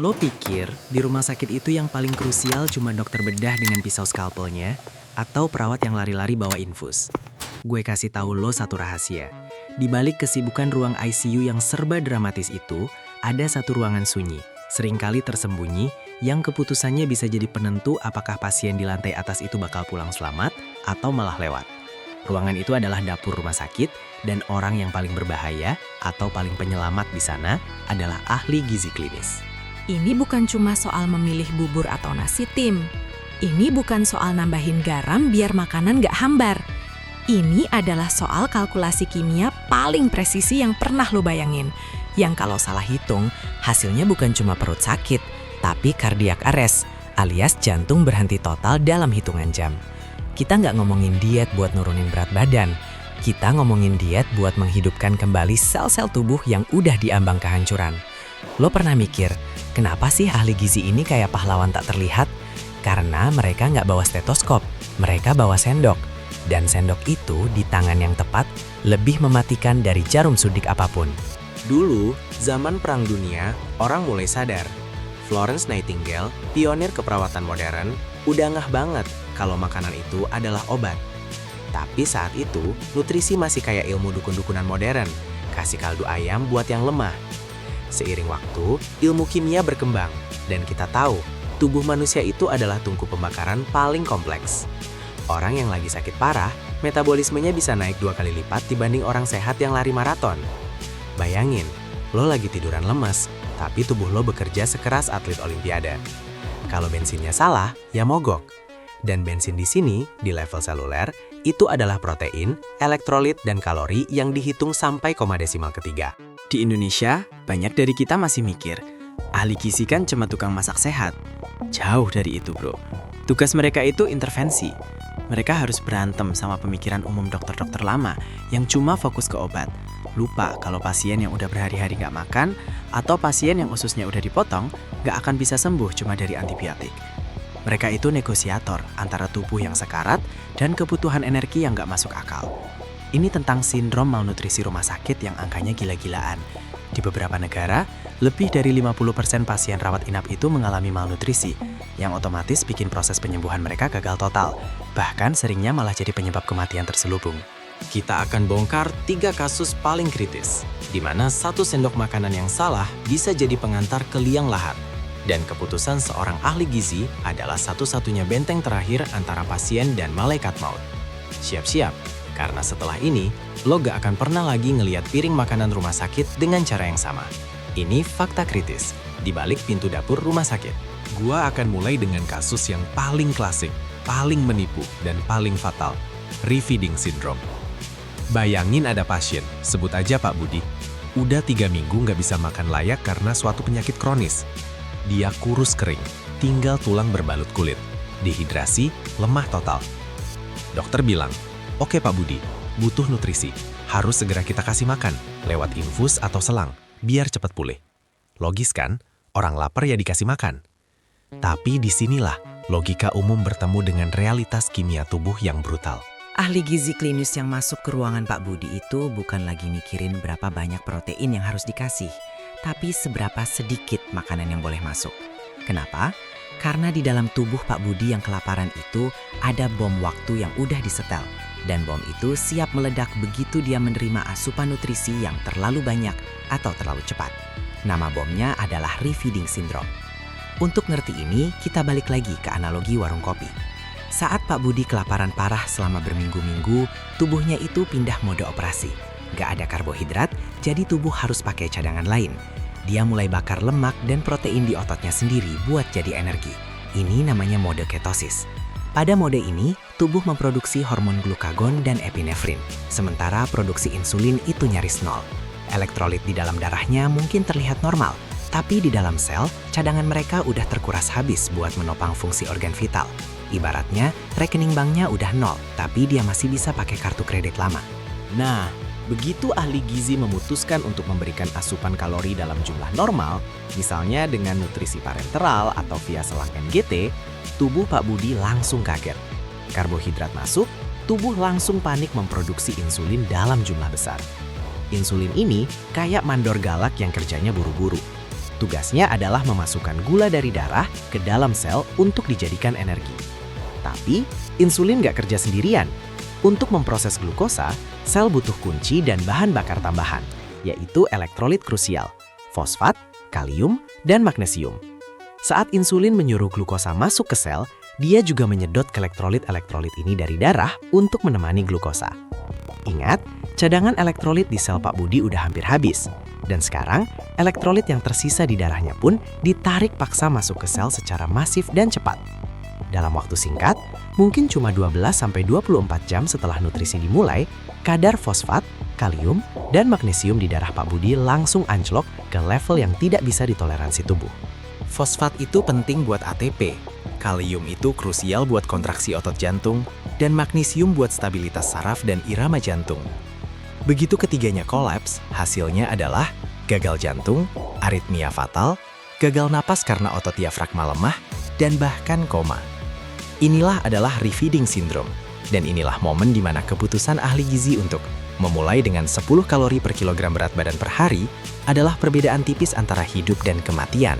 Lo pikir di rumah sakit itu yang paling krusial cuma dokter bedah dengan pisau skalpelnya atau perawat yang lari-lari bawa infus? Gue kasih tahu lo satu rahasia. Di balik kesibukan ruang ICU yang serba dramatis itu, ada satu ruangan sunyi, seringkali tersembunyi, yang keputusannya bisa jadi penentu apakah pasien di lantai atas itu bakal pulang selamat atau malah lewat. Ruangan itu adalah dapur rumah sakit, dan orang yang paling berbahaya atau paling penyelamat di sana adalah ahli gizi klinis. Ini bukan cuma soal memilih bubur atau nasi, Tim. Ini bukan soal nambahin garam biar makanan nggak hambar. Ini adalah soal kalkulasi kimia paling presisi yang pernah lo bayangin. Yang kalau salah hitung, hasilnya bukan cuma perut sakit, tapi cardiac arrest, alias jantung berhenti total dalam hitungan jam. Kita nggak ngomongin diet buat nurunin berat badan. Kita ngomongin diet buat menghidupkan kembali sel-sel tubuh yang udah diambang kehancuran. Lo pernah mikir, kenapa sih ahli gizi ini kayak pahlawan tak terlihat? Karena mereka nggak bawa stetoskop, mereka bawa sendok. Dan sendok itu di tangan yang tepat lebih mematikan dari jarum suntik apapun. Dulu, zaman Perang Dunia, orang mulai sadar. Florence Nightingale, pionir keperawatan modern, udah ngeh banget kalau makanan itu adalah obat. Tapi saat itu, nutrisi masih kayak ilmu dukun-dukunan modern, kasih kaldu ayam buat yang lemah. Seiring waktu, ilmu kimia berkembang, dan kita tahu, tubuh manusia itu adalah tungku pembakaran paling kompleks. Orang yang lagi sakit parah, metabolismenya bisa naik 2 kali lipat dibanding orang sehat yang lari maraton. Bayangin, lo lagi tiduran lemes, tapi tubuh lo bekerja sekeras atlet olimpiade. Kalau bensinnya salah, ya mogok. Dan bensin di sini, di level seluler, itu adalah protein, elektrolit, dan kalori yang dihitung sampai koma desimal ketiga. Di Indonesia, banyak dari kita masih mikir, ahli gizi kan cuma tukang masak sehat. Jauh dari itu, bro. Tugas mereka itu intervensi. Mereka harus berantem sama pemikiran umum dokter-dokter lama yang cuma fokus ke obat. Lupa kalau pasien yang udah berhari-hari nggak makan atau pasien yang ususnya udah dipotong nggak akan bisa sembuh cuma dari antibiotik. Mereka itu negosiator antara tubuh yang sekarat dan kebutuhan energi yang nggak masuk akal. Ini tentang sindrom malnutrisi rumah sakit yang angkanya gila-gilaan. Di beberapa negara, lebih dari 50% pasien rawat inap itu mengalami malnutrisi, yang otomatis bikin proses penyembuhan mereka gagal total. Bahkan seringnya malah jadi penyebab kematian terselubung. Kita akan bongkar 3 kasus paling kritis, di mana 1 sendok makanan yang salah bisa jadi pengantar ke liang lahat. Dan keputusan seorang ahli gizi adalah satu-satunya benteng terakhir antara pasien dan malaikat maut. Siap-siap, karena setelah ini, lo gak akan pernah lagi ngeliat piring makanan rumah sakit dengan cara yang sama. Ini fakta kritis, di balik pintu dapur rumah sakit. Gua akan mulai dengan kasus yang paling klasik, paling menipu, dan paling fatal. Refeeding syndrome. Bayangin ada pasien, sebut aja Pak Budi. Udah 3 minggu nggak bisa makan layak karena suatu penyakit kronis. Dia kurus kering, tinggal tulang berbalut kulit. Dehidrasi, lemah total. Dokter bilang, oke Pak Budi, butuh nutrisi. Harus segera kita kasih makan, lewat infus atau selang, biar cepat pulih. Logis kan? Orang lapar ya dikasih makan. Tapi disinilah logika umum bertemu dengan realitas kimia tubuh yang brutal. Ahli gizi klinis yang masuk ke ruangan Pak Budi itu bukan lagi mikirin berapa banyak protein yang harus dikasih, tapi seberapa sedikit makanan yang boleh masuk. Kenapa? Karena di dalam tubuh Pak Budi yang kelaparan itu ada bom waktu yang udah disetel. Dan bom itu siap meledak begitu dia menerima asupan nutrisi yang terlalu banyak atau terlalu cepat. Nama bomnya adalah refeeding syndrome. Untuk ngerti ini, kita balik lagi ke analogi warung kopi. Saat Pak Budi kelaparan parah selama berminggu-minggu, tubuhnya itu pindah mode operasi. Gak ada karbohidrat, jadi tubuh harus pakai cadangan lain. Dia mulai bakar lemak dan protein di ototnya sendiri buat jadi energi. Ini namanya mode ketosis. Pada mode ini, tubuh memproduksi hormon glukagon dan epinefrin, sementara produksi insulin itu nyaris nol. Elektrolit di dalam darahnya mungkin terlihat normal, tapi di dalam sel, cadangan mereka udah terkuras habis buat menopang fungsi organ vital. Ibaratnya, rekening banknya udah nol, tapi dia masih bisa pakai kartu kredit lama. Nah, begitu ahli gizi memutuskan untuk memberikan asupan kalori dalam jumlah normal, misalnya dengan nutrisi parenteral atau via selang NGT, tubuh Pak Budi langsung kaget. Karbohidrat masuk, tubuh langsung panik memproduksi insulin dalam jumlah besar. Insulin ini kayak mandor galak yang kerjanya buru-buru. Tugasnya adalah memasukkan gula dari darah ke dalam sel untuk dijadikan energi. Tapi, insulin nggak kerja sendirian. Untuk memproses glukosa, sel butuh kunci dan bahan bakar tambahan, yaitu elektrolit krusial, fosfat, kalium, dan magnesium. Saat insulin menyuruh glukosa masuk ke sel, dia juga menyedot elektrolit-elektrolit ini dari darah untuk menemani glukosa. Ingat, cadangan elektrolit di sel Pak Budi udah hampir habis. Dan sekarang, elektrolit yang tersisa di darahnya pun ditarik paksa masuk ke sel secara masif dan cepat. Dalam waktu singkat, mungkin cuma 12-24 jam setelah nutrisi dimulai, kadar fosfat, kalium, dan magnesium di darah Pak Budi langsung anjlok ke level yang tidak bisa ditoleransi tubuh. Fosfat itu penting buat ATP, kalium itu krusial buat kontraksi otot jantung, dan magnesium buat stabilitas saraf dan irama jantung. Begitu ketiganya kolaps, hasilnya adalah gagal jantung, aritmia fatal, gagal napas karena otot diafragma lemah, dan bahkan koma. Inilah adalah refeeding syndrome, dan inilah momen di mana keputusan ahli gizi untuk memulai dengan 10 kalori per kilogram berat badan per hari adalah perbedaan tipis antara hidup dan kematian.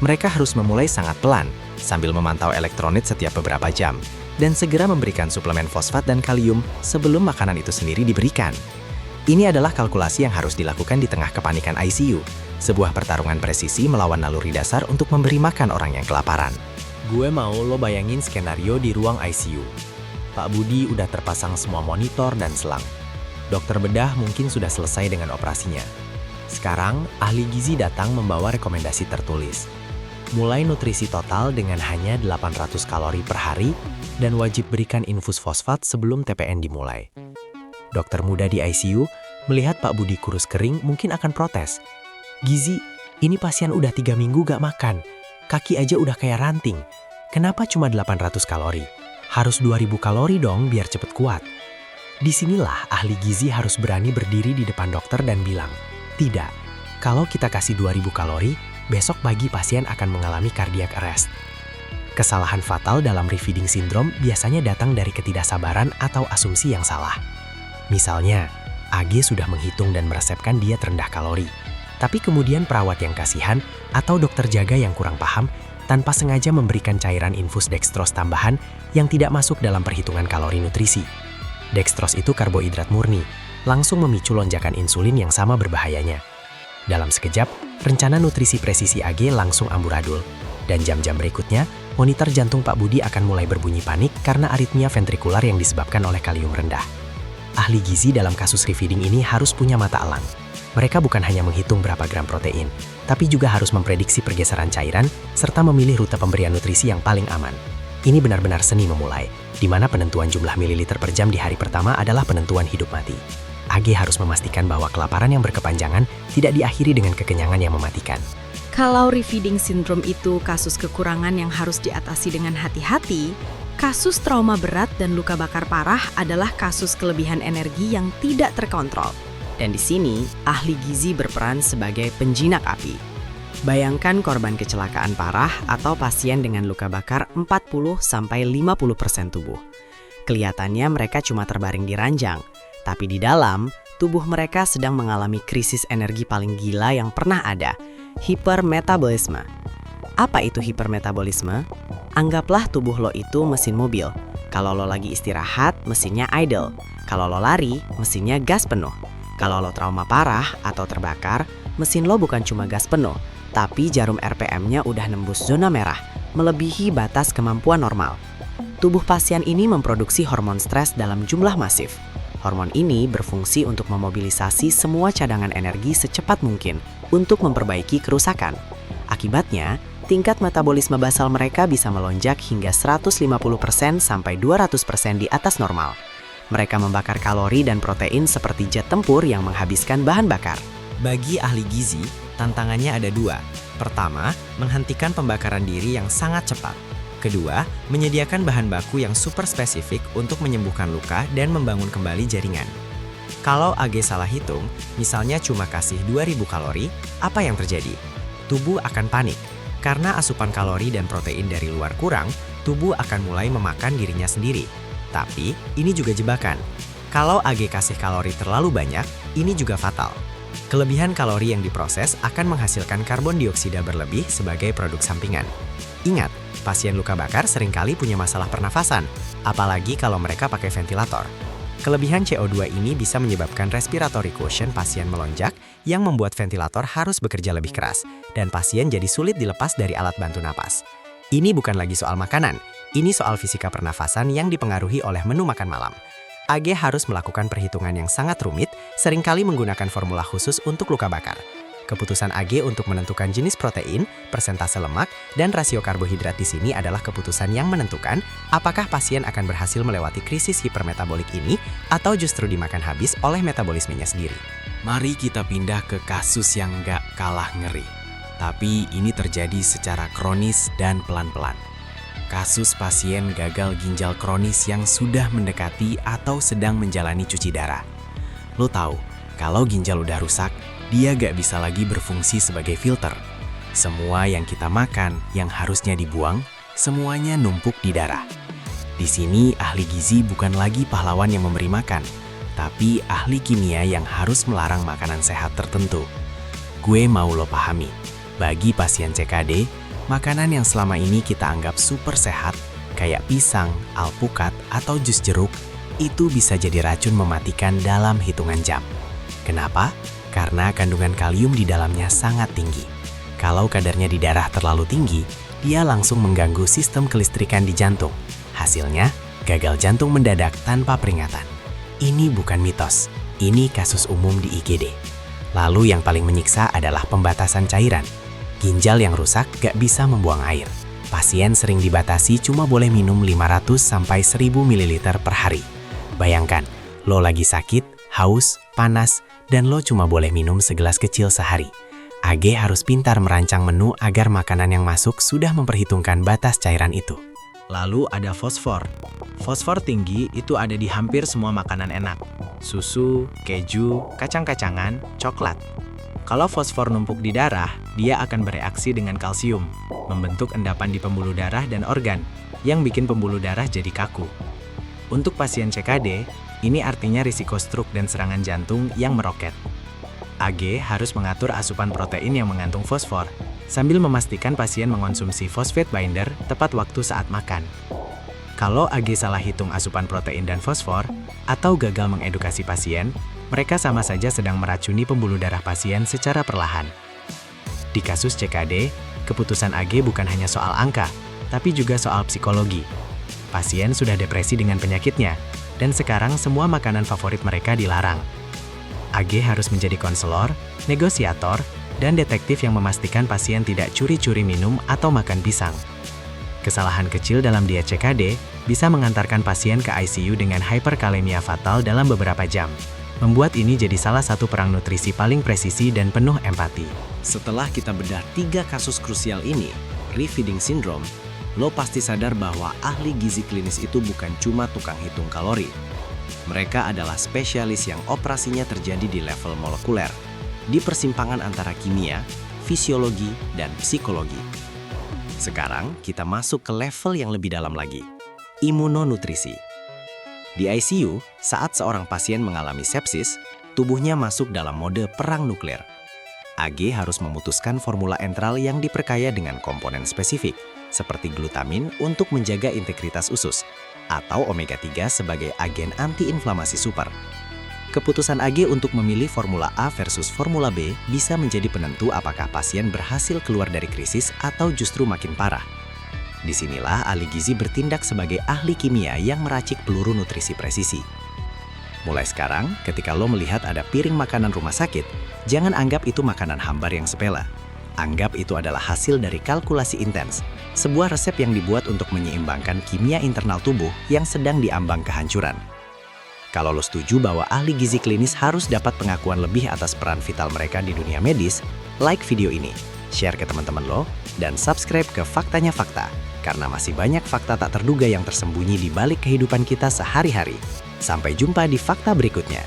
Mereka harus memulai sangat pelan, sambil memantau elektrolit setiap beberapa jam, dan segera memberikan suplemen fosfat dan kalium sebelum makanan itu sendiri diberikan. Ini adalah kalkulasi yang harus dilakukan di tengah kepanikan ICU, sebuah pertarungan presisi melawan naluri dasar untuk memberi makan orang yang kelaparan. Gue mau lo bayangin skenario di ruang ICU. Pak Budi udah terpasang semua monitor dan selang. Dokter bedah mungkin sudah selesai dengan operasinya. Sekarang, ahli gizi datang membawa rekomendasi tertulis. Mulai nutrisi total dengan hanya 800 kalori per hari dan wajib berikan infus fosfat sebelum TPN dimulai. Dokter muda di ICU melihat Pak Budi kurus kering mungkin akan protes. Gizi, ini pasien udah 3 minggu gak makan. Kaki aja udah kayak ranting. Kenapa cuma 800 kalori? Harus 2000 kalori dong biar cepet kuat. Disinilah ahli gizi harus berani berdiri di depan dokter dan bilang, tidak, kalau kita kasih 2000 kalori, besok pagi pasien akan mengalami cardiac arrest. Kesalahan fatal dalam refeeding syndrome biasanya datang dari ketidaksabaran atau asumsi yang salah. Misalnya, AG sudah menghitung dan meresepkan diet rendah kalori. Tapi kemudian perawat yang kasihan atau dokter jaga yang kurang paham tanpa sengaja memberikan cairan infus dextrose tambahan yang tidak masuk dalam perhitungan kalori nutrisi. Dextrose itu karbohidrat murni, langsung memicu lonjakan insulin yang sama berbahayanya. Dalam sekejap, rencana nutrisi presisi AG langsung amburadul. Dan jam-jam berikutnya, monitor jantung Pak Budi akan mulai berbunyi panik karena aritmia ventrikular yang disebabkan oleh kalium rendah. Ahli gizi dalam kasus refeeding ini harus punya mata elang. Mereka bukan hanya menghitung berapa gram protein, tapi juga harus memprediksi pergeseran cairan serta memilih rute pemberian nutrisi yang paling aman. Ini benar-benar seni memulai, di mana penentuan jumlah mililiter per jam di hari pertama adalah penentuan hidup mati. AG harus memastikan bahwa kelaparan yang berkepanjangan tidak diakhiri dengan kekenyangan yang mematikan. Kalau refeeding syndrome itu kasus kekurangan yang harus diatasi dengan hati-hati, kasus trauma berat dan luka bakar parah adalah kasus kelebihan energi yang tidak terkontrol. Dan di sini, ahli gizi berperan sebagai penjinak api. Bayangkan korban kecelakaan parah atau pasien dengan luka bakar 40-50% tubuh. Kelihatannya mereka cuma terbaring di ranjang, tapi di dalam, tubuh mereka sedang mengalami krisis energi paling gila yang pernah ada, hipermetabolisme. Apa itu hipermetabolisme? Anggaplah tubuh lo itu mesin mobil. Kalau lo lagi istirahat, mesinnya idle. Kalau lo lari, mesinnya gas penuh. Kalau lo trauma parah atau terbakar, mesin lo bukan cuma gas penuh, tapi jarum RPM-nya udah nembus zona merah, melebihi batas kemampuan normal. Tubuh pasien ini memproduksi hormon stres dalam jumlah masif. Hormon ini berfungsi untuk memobilisasi semua cadangan energi secepat mungkin untuk memperbaiki kerusakan. Akibatnya, tingkat metabolisme basal mereka bisa melonjak hingga 150% sampai 200% di atas normal. Mereka membakar kalori dan protein seperti jet tempur yang menghabiskan bahan bakar. Bagi ahli gizi, tantangannya ada dua. Pertama, menghentikan pembakaran diri yang sangat cepat. Kedua, menyediakan bahan baku yang super spesifik untuk menyembuhkan luka dan membangun kembali jaringan. Kalau AG salah hitung, misalnya cuma kasih 2000 kalori, apa yang terjadi? Tubuh akan panik. Karena asupan kalori dan protein dari luar kurang, tubuh akan mulai memakan dirinya sendiri. Tapi, ini juga jebakan. Kalau AG kasih kalori terlalu banyak, ini juga fatal. Kelebihan kalori yang diproses akan menghasilkan karbon dioksida berlebih sebagai produk sampingan. Ingat, pasien luka bakar seringkali punya masalah pernafasan, apalagi kalau mereka pakai ventilator. Kelebihan CO2 ini bisa menyebabkan respiratory quotient pasien melonjak yang membuat ventilator harus bekerja lebih keras, dan pasien jadi sulit dilepas dari alat bantu napas. Ini bukan lagi soal makanan, ini soal fisika pernafasan yang dipengaruhi oleh menu makan malam. AG harus melakukan perhitungan yang sangat rumit, seringkali menggunakan formula khusus untuk luka bakar. Keputusan AG untuk menentukan jenis protein, persentase lemak, dan rasio karbohidrat di sini adalah keputusan yang menentukan apakah pasien akan berhasil melewati krisis hipermetabolik ini atau justru dimakan habis oleh metabolismenya sendiri. Mari kita pindah ke kasus yang nggak kalah ngeri. Tapi ini terjadi secara kronis dan pelan-pelan. Kasus pasien gagal ginjal kronis yang sudah mendekati atau sedang menjalani cuci darah. Lo tahu, kalau ginjal udah rusak, dia gak bisa lagi berfungsi sebagai filter. Semua yang kita makan yang harusnya dibuang, semuanya numpuk di darah. Di sini ahli gizi bukan lagi pahlawan yang memberi makan, tapi ahli kimia yang harus melarang makanan sehat tertentu. Gue mau lo pahami, bagi pasien CKD, makanan yang selama ini kita anggap super sehat, kayak pisang, alpukat, atau jus jeruk, itu bisa jadi racun mematikan dalam hitungan jam. Kenapa? Karena kandungan kalium di dalamnya sangat tinggi. Kalau kadarnya di darah terlalu tinggi, dia langsung mengganggu sistem kelistrikan di jantung. Hasilnya, gagal jantung mendadak tanpa peringatan. Ini bukan mitos, ini kasus umum di IGD. Lalu yang paling menyiksa adalah pembatasan cairan. Ginjal yang rusak gak bisa membuang air. Pasien sering dibatasi cuma boleh minum 500 sampai 1000 ml per hari. Bayangkan, lo lagi sakit, haus, panas, dan lo cuma boleh minum segelas kecil sehari. AG harus pintar merancang menu agar makanan yang masuk sudah memperhitungkan batas cairan itu. Lalu ada fosfor. Fosfor tinggi itu ada di hampir semua makanan enak. Susu, keju, kacang-kacangan, coklat. Kalau fosfor numpuk di darah, dia akan bereaksi dengan kalsium, membentuk endapan di pembuluh darah dan organ, yang bikin pembuluh darah jadi kaku. Untuk pasien CKD, ini artinya risiko stroke dan serangan jantung yang meroket. AG harus mengatur asupan protein yang mengandung fosfor, sambil memastikan pasien mengonsumsi phosphate binder tepat waktu saat makan. Kalau AG salah hitung asupan protein dan fosfor, atau gagal mengedukasi pasien, mereka sama saja sedang meracuni pembuluh darah pasien secara perlahan. Di kasus CKD, keputusan AG bukan hanya soal angka, tapi juga soal psikologi. Pasien sudah depresi dengan penyakitnya, dan sekarang semua makanan favorit mereka dilarang. AG harus menjadi konselor, negosiator, dan detektif yang memastikan pasien tidak curi-curi minum atau makan pisang. Kesalahan kecil dalam diet CKD bisa mengantarkan pasien ke ICU dengan hyperkalemia fatal dalam beberapa jam. Membuat ini jadi salah satu perang nutrisi paling presisi dan penuh empati. Setelah kita bedah 3 kasus krusial ini, refeeding syndrome, lo pasti sadar bahwa ahli gizi klinis itu bukan cuma tukang hitung kalori. Mereka adalah spesialis yang operasinya terjadi di level molekuler, di persimpangan antara kimia, fisiologi, dan psikologi. Sekarang kita masuk ke level yang lebih dalam lagi, imunonutrisi. Di ICU, saat seorang pasien mengalami sepsis, tubuhnya masuk dalam mode perang nuklir. AG harus memutuskan formula entral yang diperkaya dengan komponen spesifik, seperti glutamin untuk menjaga integritas usus, atau omega 3 sebagai agen antiinflamasi super. Keputusan AG untuk memilih formula A versus formula B bisa menjadi penentu apakah pasien berhasil keluar dari krisis atau justru makin parah. Disinilah ahli gizi bertindak sebagai ahli kimia yang meracik peluru nutrisi presisi. Mulai sekarang, ketika lo melihat ada piring makanan rumah sakit, jangan anggap itu makanan hambar yang sepele. Anggap itu adalah hasil dari kalkulasi intens, sebuah resep yang dibuat untuk menyeimbangkan kimia internal tubuh yang sedang diambang kehancuran. Kalau lo setuju bahwa ahli gizi klinis harus dapat pengakuan lebih atas peran vital mereka di dunia medis, like video ini, share ke teman-teman lo, dan subscribe ke Faktanya Fakta, karena masih banyak fakta tak terduga yang tersembunyi di balik kehidupan kita sehari-hari. Sampai jumpa di fakta berikutnya.